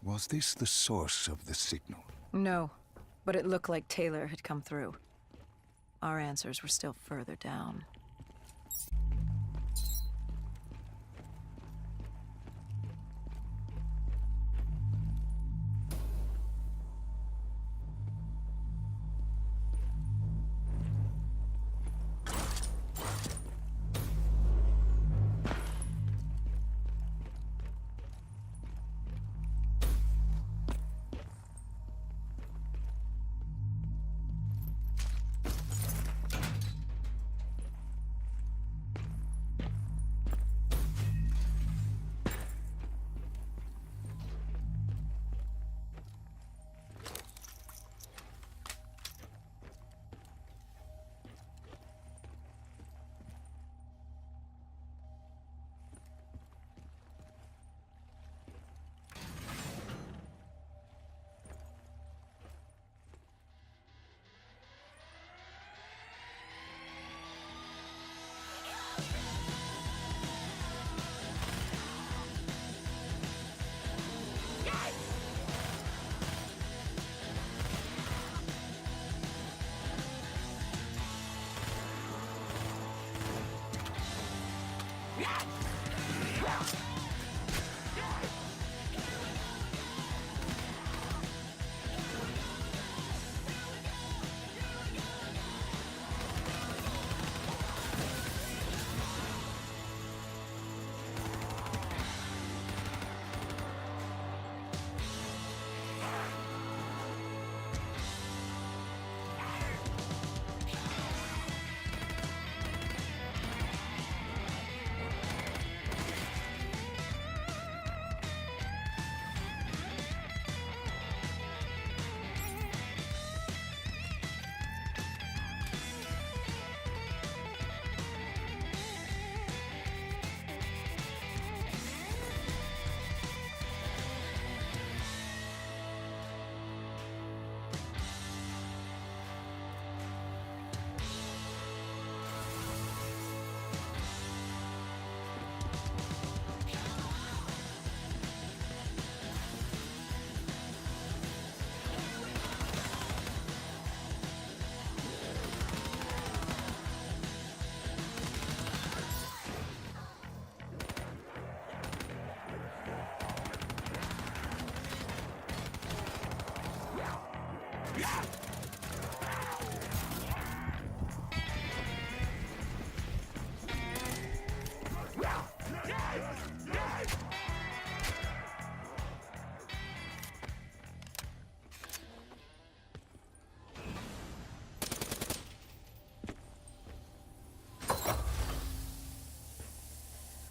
Was this the source of the signal? No, but it looked like Taylor had come through. Our answers were still further down.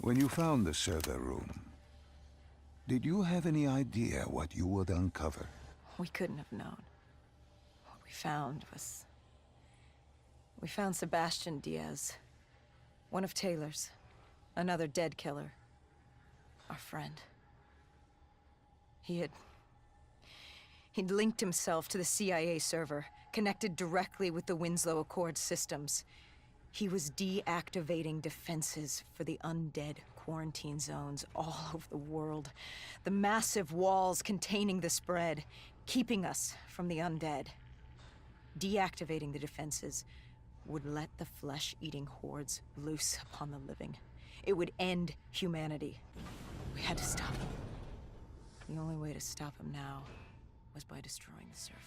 When you found the server room, did you have any idea what you would uncover? We couldn't have known. What we found was... We found Sebastian Diaz. One of Taylor's. Another dead killer. Our friend. He'd linked himself to the CIA server, connected directly with the Winslow Accord systems. He was deactivating defenses for the undead quarantine zones all over the world. The massive walls containing the spread, keeping us from the undead. Deactivating the defenses would let the flesh-eating hordes loose upon the living. It would end humanity. We had to stop him. The only way to stop him now was by destroying the server.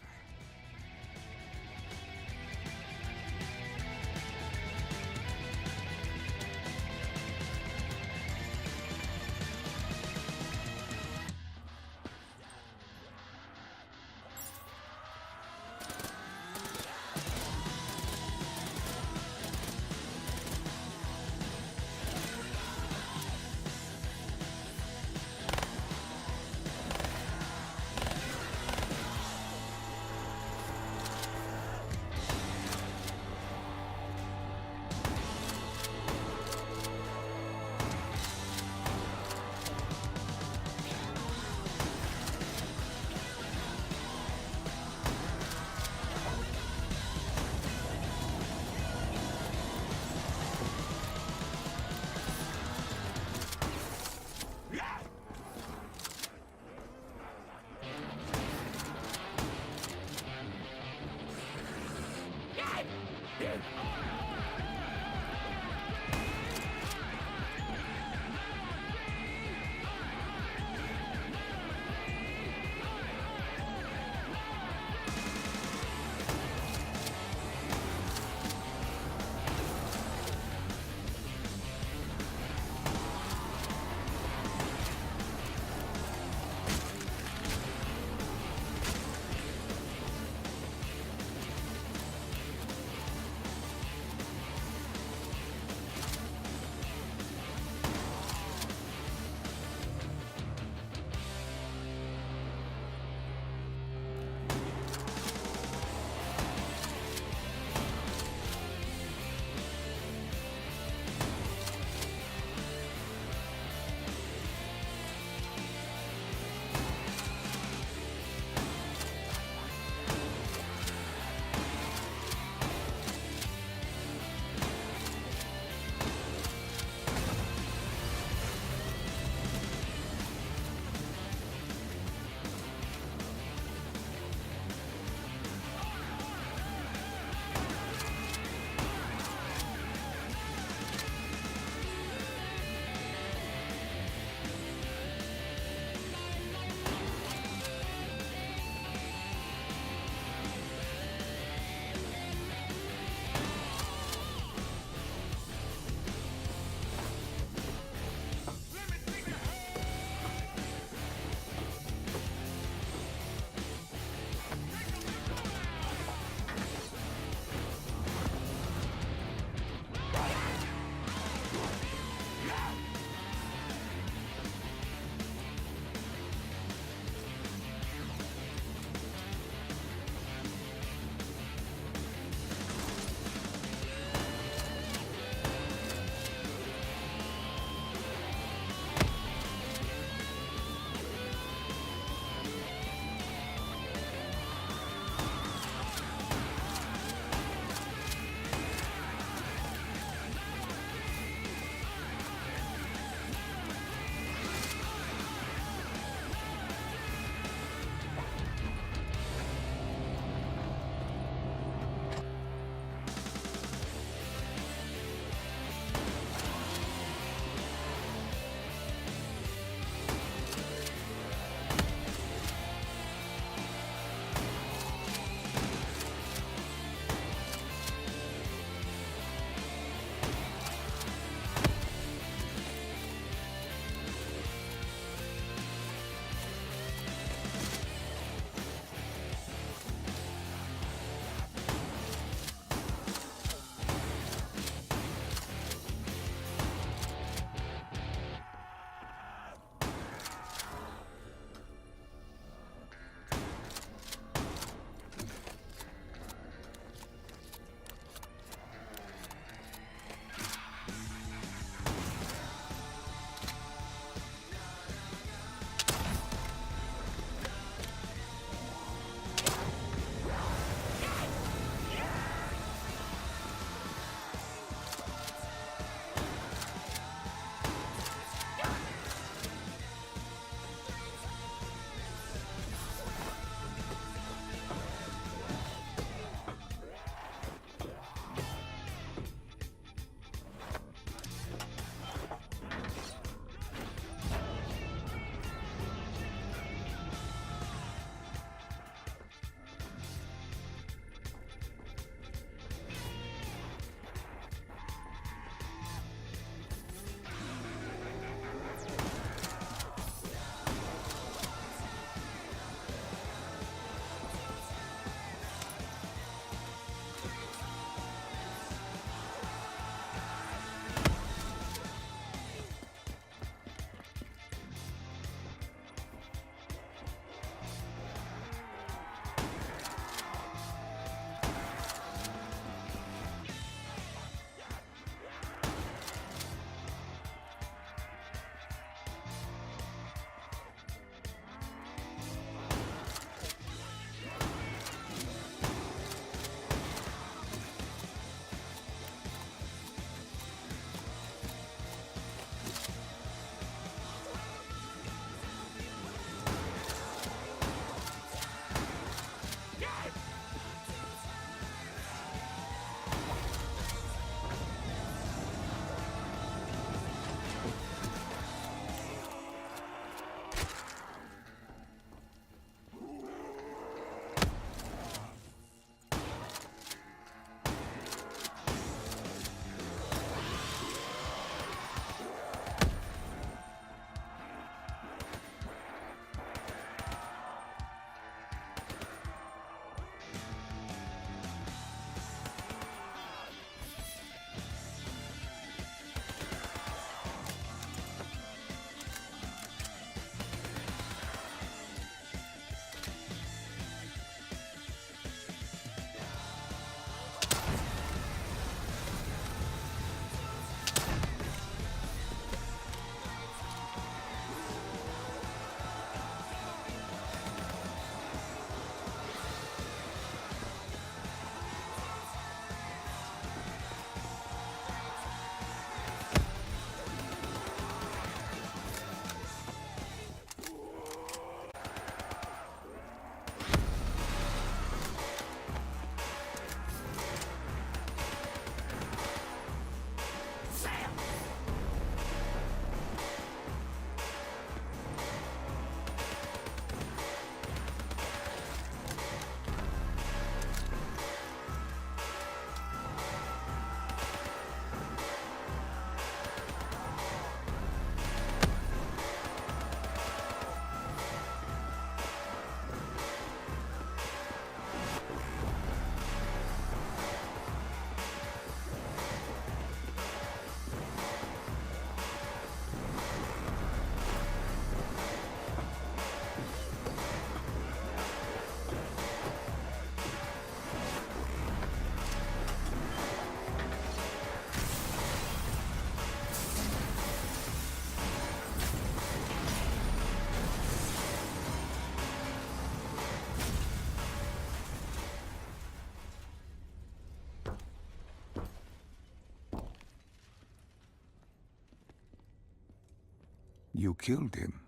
You killed him.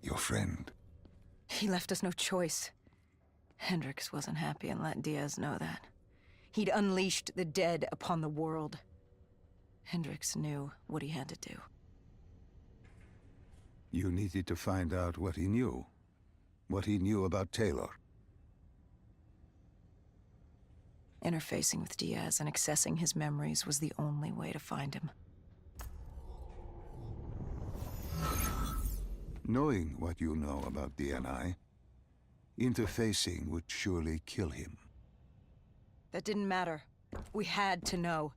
Your friend. He left us no choice. Hendricks wasn't happy and let Diaz know that. He'd unleashed the dead upon the world. Hendricks knew what he had to do. You needed to find out what he knew. What he knew about Taylor. Interfacing with Diaz and accessing his memories was the only way to find him. Knowing what you know about DNI, interfacing would surely kill him. That didn't matter. We had to know.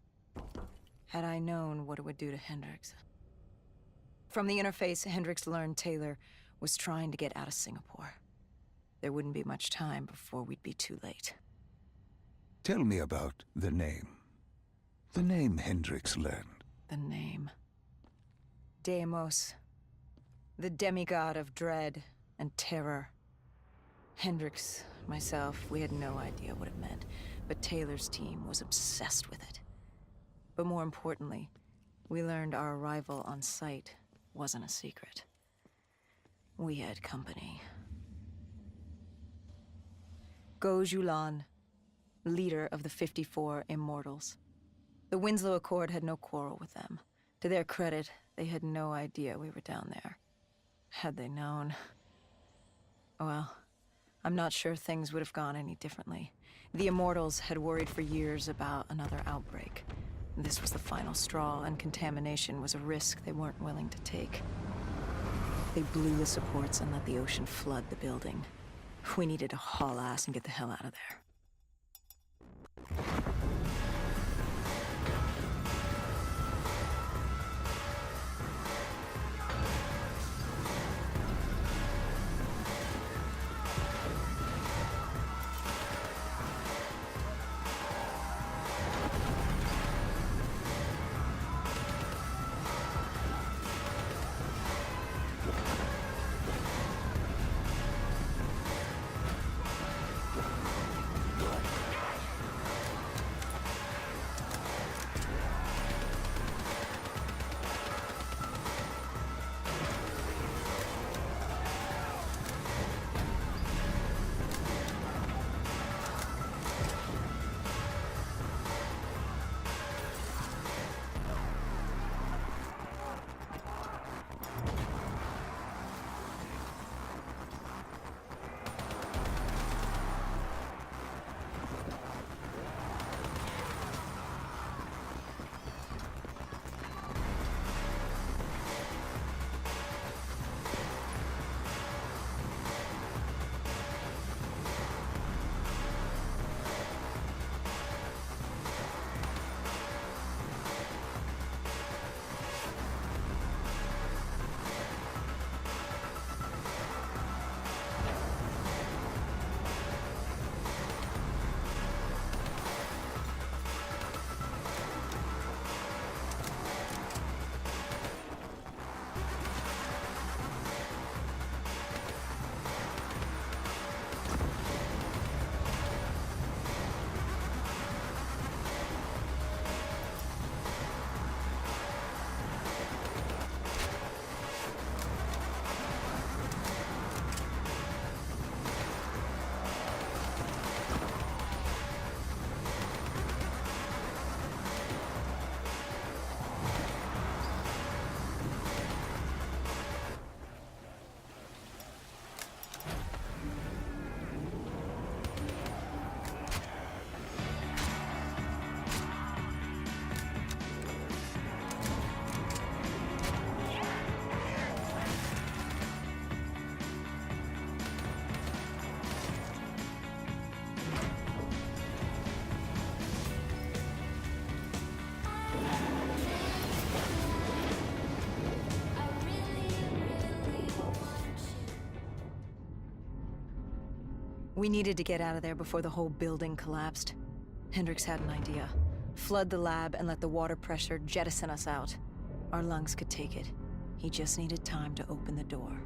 Had I known what it would do to Hendricks. From the interface, Hendricks learned Taylor was trying to get out of Singapore. There wouldn't be much time before we'd be too late. Tell me about the name. The name Hendricks learned. The name. Deimos. The demigod of dread and terror. Hendricks, myself, we had no idea what it meant, but Taylor's team was obsessed with it. But more importantly, we learned our arrival on site wasn't a secret. We had company. Go Julan, leader of the 54 Immortals. The Winslow Accord had no quarrel with them. To their credit, they had no idea we were down there. Had they known... Well, I'm not sure things would have gone any differently. The Immortals had worried for years about another outbreak. This was the final straw, and contamination was a risk they weren't willing to take. They blew the supports and let the ocean flood the building. We needed to haul ass and get the hell out of there. We needed to get out of there before the whole building collapsed. Hendricks had an idea. Flood the lab and let the water pressure jettison us out. Our lungs could take it. He just needed time to open the door.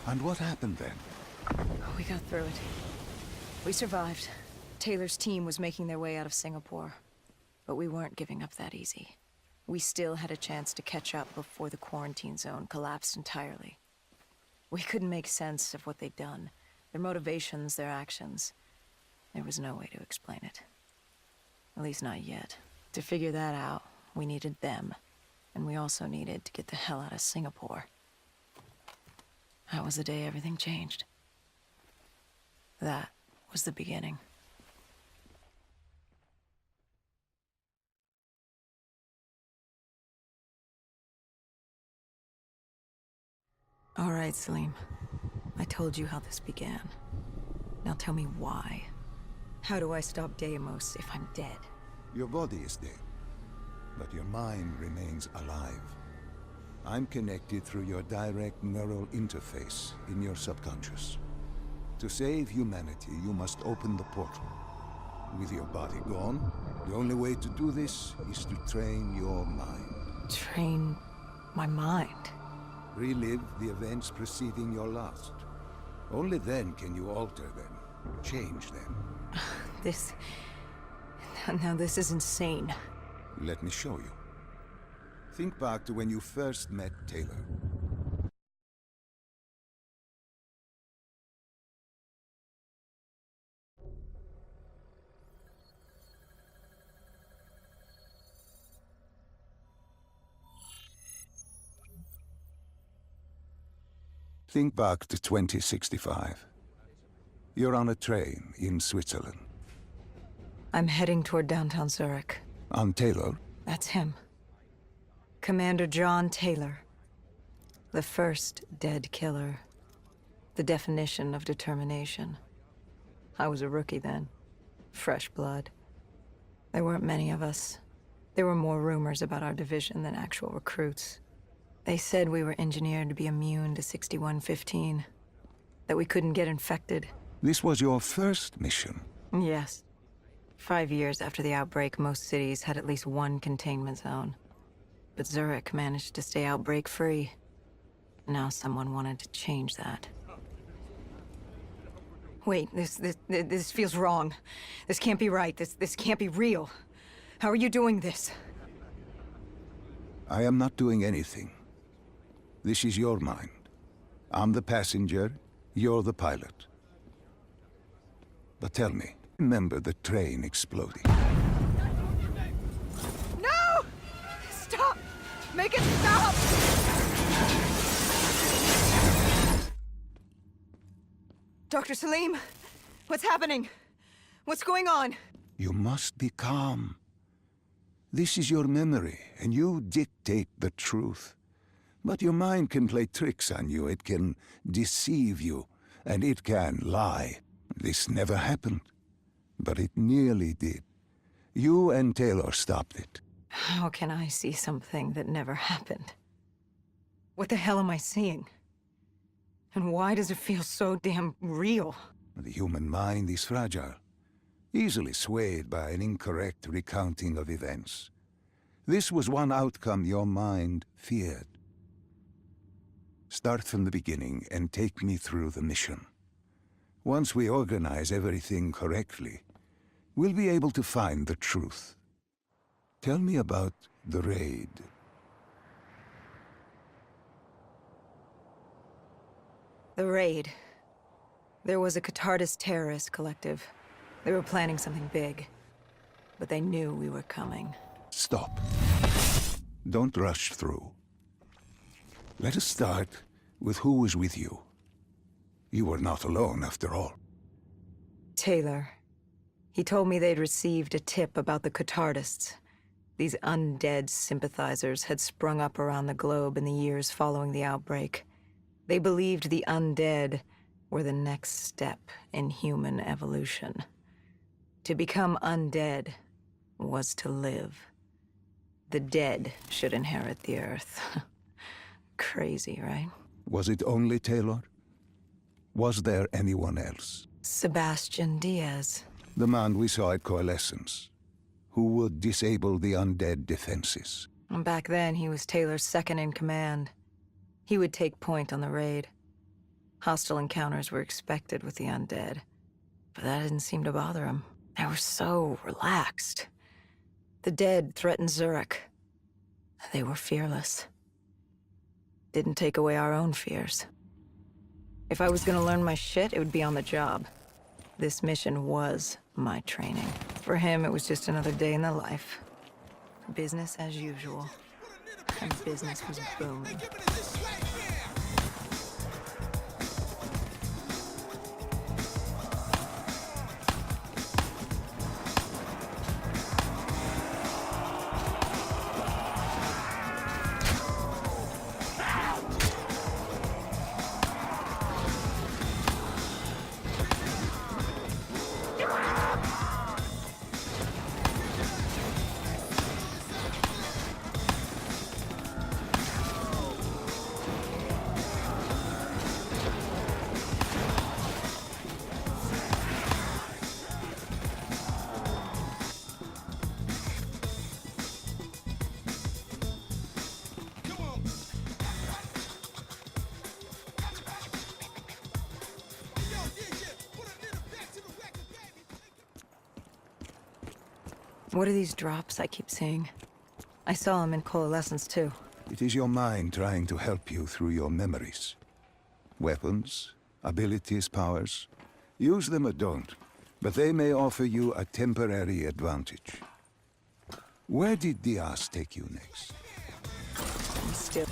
And what happened then? We got through it. We survived. Taylor's team was making their way out of Singapore. But we weren't giving up that easy. We still had a chance to catch up before the quarantine zone collapsed entirely. We couldn't make sense of what they'd done. Their motivations, their actions. There was no way to explain it. At least not yet. To figure that out, we needed them. And we also needed to get the hell out of Singapore. That was the day everything changed. That was the beginning. All right, Salim. I told you how this began. Now tell me why. How do I stop Deimos if I'm dead? Your body is dead, but your mind remains alive. I'm connected through your direct neural interface in your subconscious. To save humanity, you must open the portal. With your body gone, the only way to do this is to train your mind. Train my mind? Relive the events preceding your last. Only then can you alter them, change them. Now this is insane. Let me show you. Think back to when you first met Taylor. Think back to 2065. You're on a train in Switzerland. I'm heading toward downtown Zurich. On Taylor? That's him. Commander John Taylor. The first dead killer. The definition of determination. I was a rookie then. Fresh blood. There weren't many of us. There were more rumors about our division than actual recruits. They said we were engineered to be immune to 6115. That we couldn't get infected. This was your first mission? Yes. 5 years after the outbreak, most cities had at least one containment zone. But Zurich managed to stay outbreak-free. Now someone wanted to change that. Wait, this feels wrong. This can't be right. This can't be real. How are you doing this? I am not doing anything. This is your mind. I'm the passenger, you're the pilot. But tell me, remember the train exploding? No! Stop! Make it stop! Dr. Salim, what's happening? What's going on? You must be calm. This is your memory, and you dictate the truth. But your mind can play tricks on you. It can deceive you, and it can lie. This never happened, but it nearly did. You and Taylor stopped it. How can I see something that never happened? What the hell am I seeing? And why does it feel so damn real? The human mind is fragile, easily swayed by an incorrect recounting of events. This was one outcome your mind feared. Start from the beginning and take me through the mission. Once we organize everything correctly, we'll be able to find the truth. Tell me about the raid. The raid. There was a Catardist terrorist collective. They were planning something big. But they knew we were coming. Stop. Don't rush through. Let us start with who was with you. You were not alone, after all. Taylor. He told me they'd received a tip about the Catardists. These undead sympathizers had sprung up around the globe in the years following the outbreak. They believed the undead were the next step in human evolution. To become undead was to live. The dead should inherit the earth. Crazy, right? Was it only Taylor? Was there anyone else? Sebastian Diaz. The man we saw at Coalescence, who would disable the undead defenses. Back then, he was Taylor's second in command. He would take point on the raid. Hostile encounters were expected with the undead, but that didn't seem to bother them. They were so relaxed. The dead threatened Zurich. They were fearless. Didn't take away our own fears. If I was gonna learn my shit, it would be on the job. This mission was my training. For him, it was just another day in the life. Business as usual. And business was booming. What are these drops I keep seeing? I saw them in Coalescence too. It is your mind trying to help you through your memories. Weapons, abilities, powers. Use them or don't, but they may offer you a temporary advantage. Where did Diaz take you next? I'm still...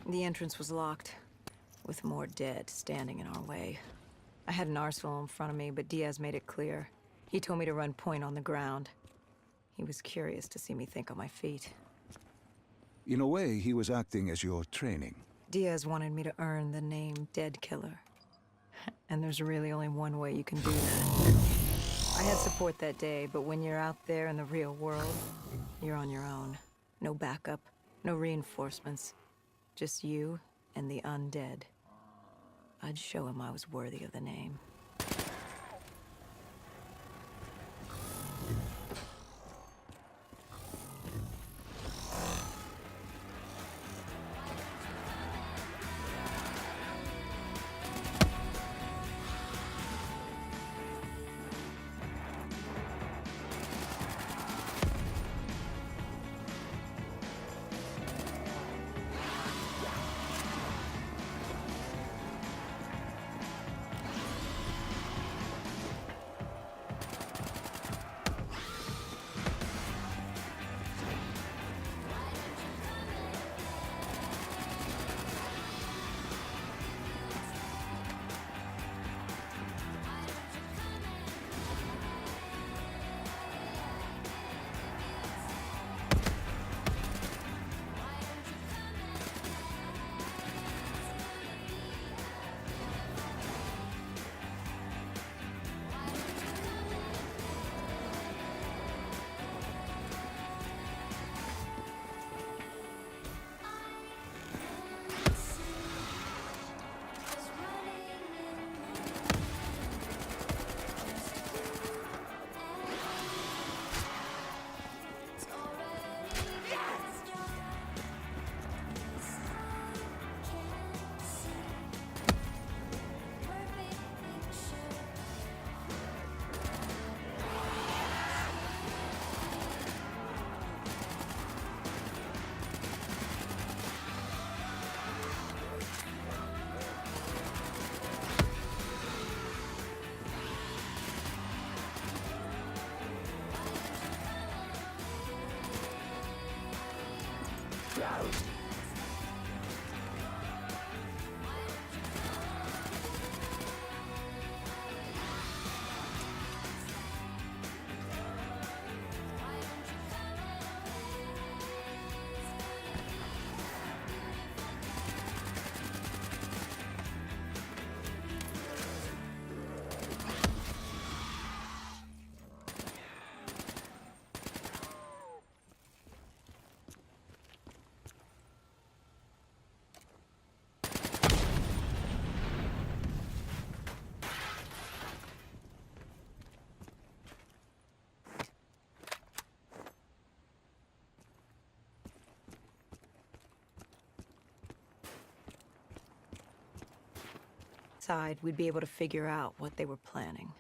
The entrance was locked, with more dead standing in our way. I had an arsenal in front of me, but Diaz made it clear. He told me to run point on the ground. He was curious to see me think on my feet. In a way, he was acting as your training. Diaz wanted me to earn the name Dead Killer. And there's really only one way you can do that. I had support that day, but when you're out there in the real world, you're on your own. No backup, no reinforcements. Just you and the undead. I'd show him I was worthy of the name. We'd be able to figure out what they were planning.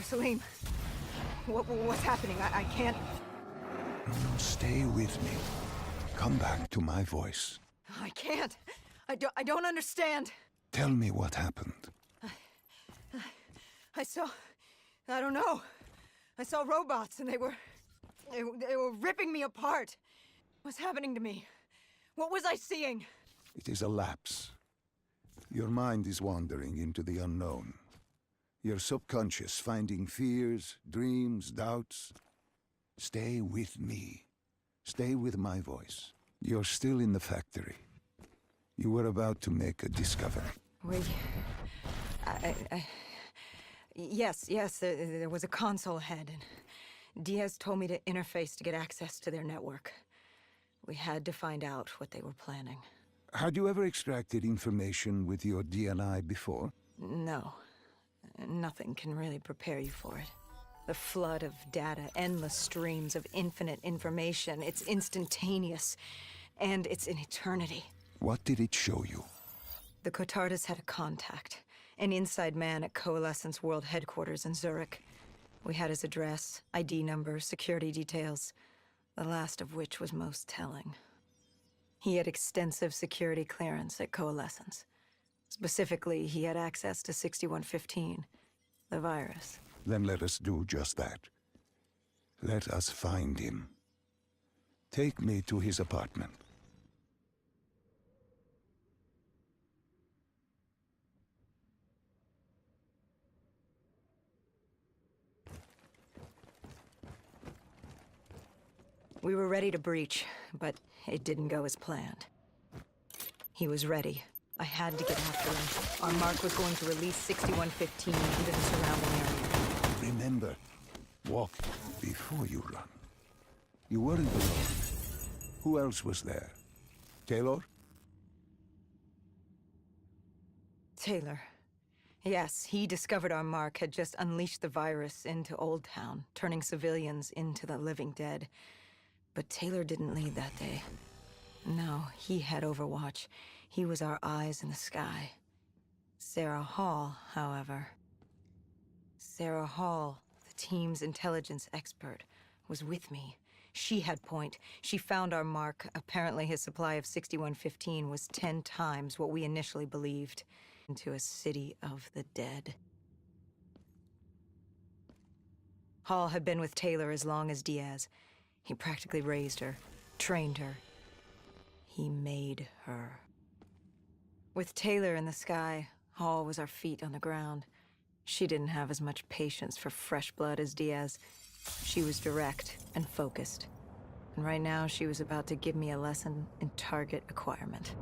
Salim, what's happening? I can't... No, stay with me. Come back to my voice. I can't. I don't understand. Tell me what happened. I don't know. I saw robots and they were ripping me apart. What's happening to me? What was I seeing? It is a lapse. Your mind is wandering into the unknown. Your subconscious finding fears, dreams, doubts. Stay with me. Stay with my voice. You're still in the factory. You were about to make a discovery. Yes, there was a console head, and Diaz told me to interface to get access to their network. We had to find out what they were planning. Had you ever extracted information with your DNI before? No. Nothing can really prepare you for it. The flood of data, endless streams of infinite information, it's instantaneous, and it's an eternity. What did it show you? The Cotardas had a contact, an inside man at Coalescence World Headquarters in Zurich. We had his address, ID number, security details, the last of which was most telling. He had extensive security clearance at Coalescence. Specifically, he had access to 6115, the virus. Then let us do just that. Let us find him. Take me to his apartment. We were ready to breach, but it didn't go as planned. He was ready. I had to get after him. Our mark was going to release 6115 into the surrounding area. Remember, walk before you run. You weren't alone. Who else was there? Taylor? Taylor. Yes, he discovered our mark had just unleashed the virus into Old Town, turning civilians into the living dead. But Taylor didn't lead that day. No, he had Overwatch. He was our eyes in the sky. Sarah Hall, however... Sarah Hall, the team's intelligence expert, was with me. She had point. She found our mark. Apparently his supply of 6115 was 10 times what we initially believed. Into a city of the dead. Hall had been with Taylor as long as Diaz. He practically raised her, trained her. He made her. With Taylor in the sky, Hall was our feet on the ground. She didn't have as much patience for fresh blood as Diaz. She was direct and focused. And right now, she was about to give me a lesson in target acquirement.